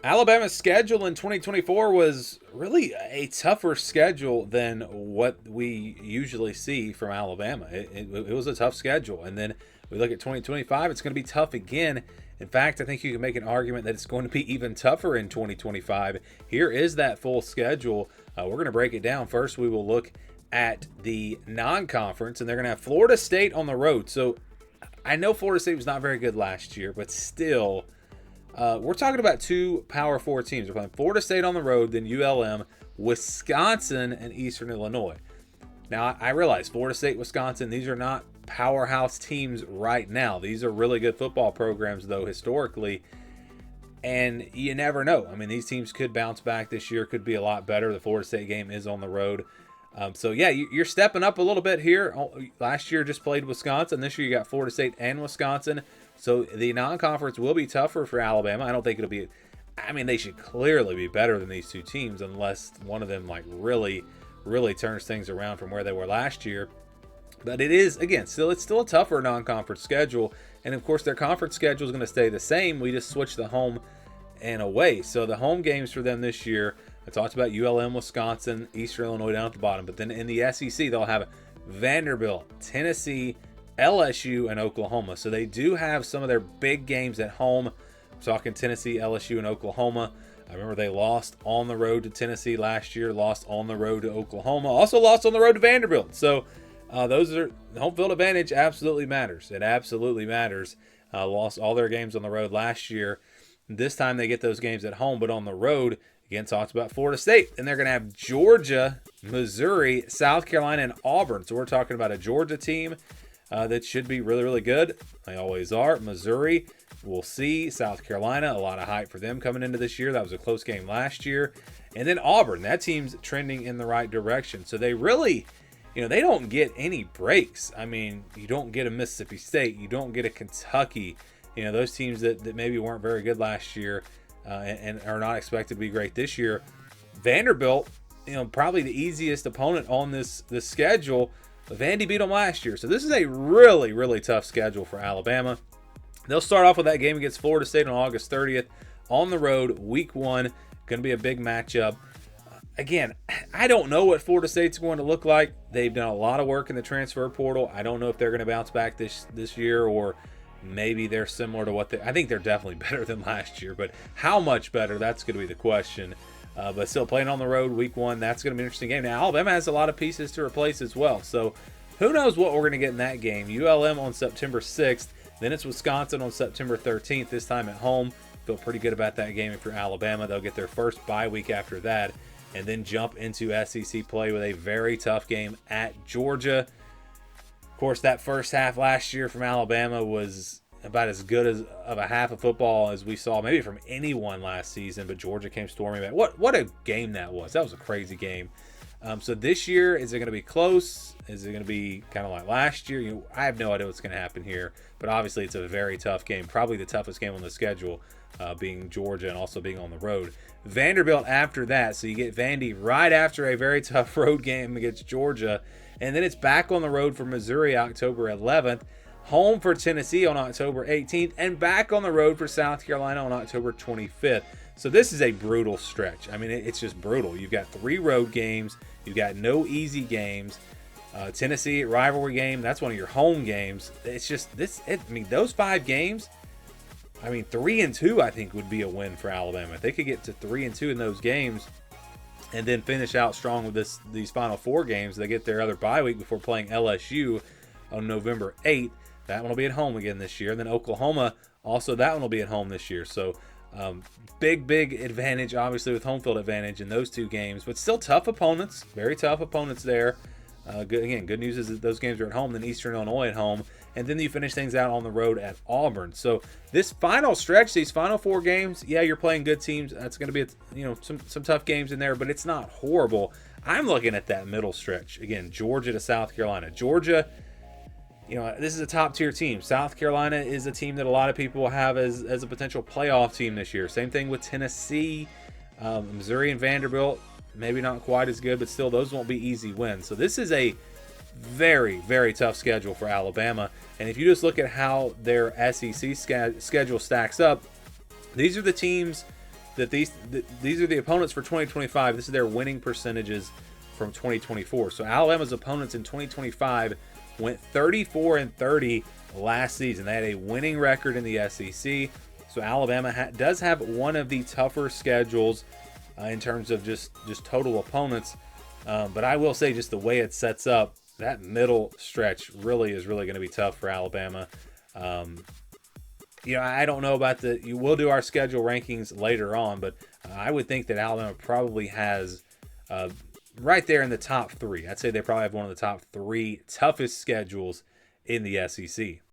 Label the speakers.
Speaker 1: Alabama's schedule in 2024 was really a tougher schedule than what we usually see from Alabama. It was a tough schedule. And then we look at 2025, it's going to be tough again. In fact, I think you can make an argument that it's going to be even tougher in 2025. Here is that full schedule. We're going to break it down. First, we will look at the non-conference, and they're going to have Florida State on the road. So I know Florida State was not very good last year, but still, we're talking about two Power 4 teams. We're playing Florida State on the road, then ULM, Wisconsin, and Eastern Illinois. Now, I realize Florida State, Wisconsin, these are not powerhouse teams right now. These are really good football programs, though, historically. And you never know. I mean, these teams could bounce back this year, could be a lot better. The Florida State game is on the road. So, yeah, you're stepping up a little bit here. Last year just played Wisconsin. This year you got Florida State and Wisconsin. So the non-conference will be tougher for Alabama. I don't think it'll be – I mean, they should clearly be better than these two teams unless one of them, like, really turns things around from where they were last year. But it is, again, it's still a tougher non-conference schedule. And, of course, their conference schedule is going to stay the same. We just switch the home and away. So the home games for them this year, I talked about ULM, Wisconsin, Eastern Illinois down at the bottom. But then in the SEC, they'll have Vanderbilt, Tennessee, LSU, and Oklahoma. So they do have some of their big games at home. I'm talking Tennessee, LSU, and Oklahoma. I remember they lost on the road to Tennessee last year, lost on the road to Oklahoma, also lost on the road to Vanderbilt. So those are home field advantage absolutely matters. It absolutely matters. Lost all their games on the road last year. This time they get those games at home, but on the road, again, talked about Florida State. And they're going to have Georgia, Missouri, South Carolina, and Auburn. So we're talking about a Georgia team that should be really, really good. They always are. Missouri, we'll see. South Carolina, a lot of hype for them coming into this year. That was a close game last year. And then Auburn, that team's trending in the right direction. So they really, they don't get any breaks. I mean, you don't get a Mississippi State. You don't get a Kentucky. Those teams that maybe weren't very good last year and are not expected to be great this year. Vanderbilt, probably the easiest opponent on this schedule. Vandy beat them last year. So this is a really, really tough schedule for Alabama. They'll start off with that game against Florida State on August 30th on the road, week 1. Going to be a big matchup. Again, I don't know what Florida State's going to look like. They've done a lot of work in the transfer portal. I don't know if they're going to bounce back this year, or maybe they're similar to what I think they're definitely better than last year. But how much better, that's going to be the question. But still playing on the road week 1, that's going to be an interesting game. Now, Alabama has a lot of pieces to replace as well. So who knows what we're going to get in that game. ULM on September 6th. Then it's Wisconsin on September 13th, this time at home. Feel pretty good about that game if you're Alabama. They'll get their first bye week after that and then jump into SEC play with a very tough game at Georgia. Of course, that first half last year from Alabama was about as good of a half of football as we saw maybe from anyone last season, but Georgia came storming back. What a game that was. That was a crazy game. So this year, is it going to be close? Is it going to be kind of like last year? I have no idea what's going to happen here, but obviously it's a very tough game, probably the toughest game on the schedule, being Georgia and also being on the road. Vanderbilt after that, so you get Vandy right after a very tough road game against Georgia, and then it's back on the road for Missouri October 11th, home for Tennessee on October 18th, and back on the road for South Carolina on October 25th. So this is a brutal stretch. I mean, it's just brutal. You've got 3 road games. You've got no easy games. Tennessee rivalry game, that's one of your home games. It's just this. Those 5 games. 3-2 I think would be a win for Alabama. If they could get to 3-2 in those games, and then finish out strong with these final 4 games, they get their other bye week before playing LSU on November 8th. That one will be at home again this year. And then Oklahoma, also that one will be at home this year. So big advantage, obviously, with home field advantage in those 2 games, but still tough opponents, very tough opponents there. Good news is that those games are at home, then Eastern Illinois at home, and then you finish things out on the road at Auburn. So this final stretch, these final 4 games, yeah, you're playing good teams. That's going to be some tough games in there, but it's not horrible. I'm looking at that middle stretch again. Georgia to South Carolina. Georgia, this is a top-tier team. South Carolina is a team that a lot of people have as a potential playoff team this year. Same thing with Tennessee, Missouri, and Vanderbilt. Maybe not quite as good, but still, those won't be easy wins. So this is a very, very tough schedule for Alabama. And if you just look at how their SEC schedule stacks up, these are the teams that these are the opponents for 2025. This is their winning percentages from 2024. So Alabama's opponents in 2025 went 34-30 last season. They had a winning record in the SEC. So Alabama does have one of the tougher schedules in terms of just total opponents. But I will say, just the way it sets up, that middle stretch really is going to be tough for Alabama. I don't know about we'll do our schedule rankings later on, but I would think that Alabama probably has right there in the top three. I'd say they probably have one of the top three toughest schedules in the SEC.